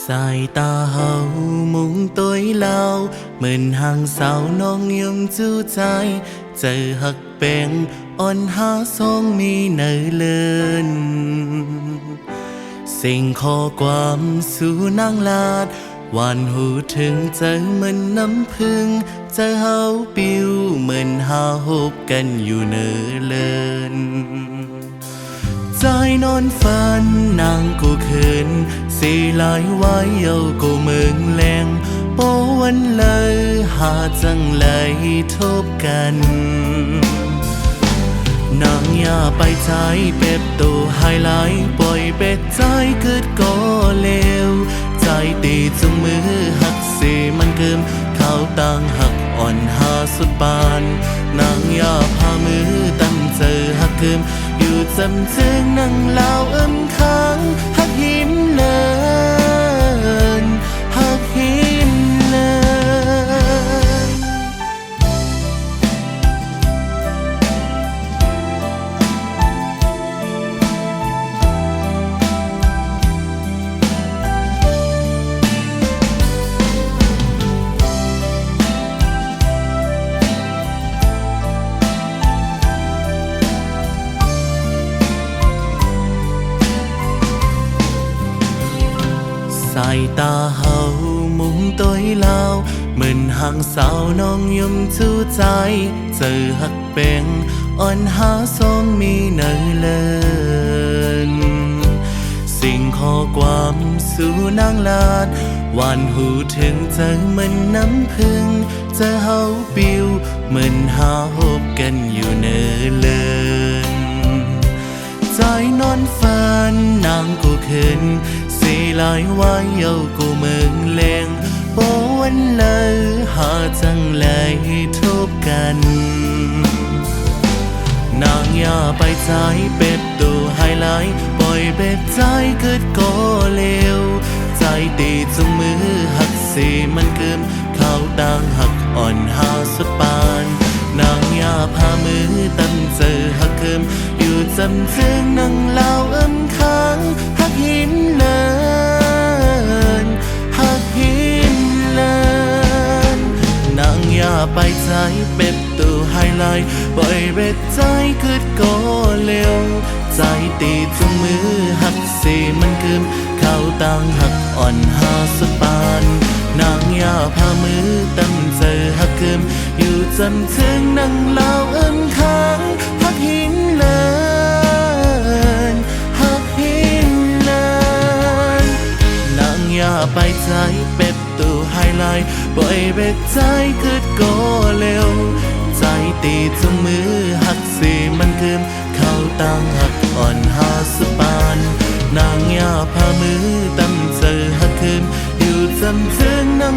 สายตาเฮามุงตัวเล่าเหมือนห่างสาวน้องยมจู้ใจเจอหักเป็นอ่อนหาทรงมีเนยเลินสิ่งข้อความสู่นางลาดหวานหูถึงเจอเหมือนน้ำพึ่งเจอเฮาปิวเหมือนหาหบกันอยู่เนยเลินใจนอนฝันนางกูคืนสีลายไว้เยากูเมืองแหลงโปวันเลยหาจังเลยทบกันนางอย่าไปใจเป็บตัวไฮไลท์ปล่อยเป็ดใจเกิดก็เลวใจตีจงมือหักสีมันเกิมเข้าต่างหักอ่อนหาสุดปานนางอย่าพามือตั้งเจอหักเกิมอยู่จำจึงนั่งเล่าค้างหักหินเลินหักหินเลินสายตาเฮามุมตัวเล่าเหมือนห่างสาวน้องยมจู้ใจเจอหักเป็นอ่อนหาทรงมีเนยเลินสิ่งข้อความสู่นางลาดหวานหูถึงเจอเหมือนน้ำพึ่งเจอเฮาปิวเหมือนหาหบกันอยู่เนยเลินใจนอนฝันนางกูคืนสีลายไว้เยากูเมืองแหลงโปวันเลยหาจังเลยทบกันนางอย่าไปใจเป็ดตัวไฮไลท์ปล่อยเป็ดใจเกิดก็เลวใจตีจงมือหักสีมันเกิมเข้าต่างหักอ่อนหาสุดปานนางอย่าพามือตั้งเจอหักเกิมอยู่จำจึงนั่งเล่าค้างหักหินเลินหักหินเลินนางอย่าไปใจเป็ดตัวไฮไลท์ปล่อยเป็ดใจเกิดก็เร็วใจตีจงมือหักสีมันเกิมเข้าต่างหักอ่อนหาสุดปานนางอย่าพามือตั้งเจอหักเกิมอยู่จำจึงนั่งเล่าค้างหักหินเลินหักหินเลินนางอย่าไปใจเป็ดตัวไฮไลท์ปล่อยเป็ดใจเกิดก็เร็วใจตีจงมือหักสีมันเกิมเข้าต่างหักอ่อนหาสุดปานนางอย่าพามือตั้งเจอหักเกิมอยู่จำจึงนั่ง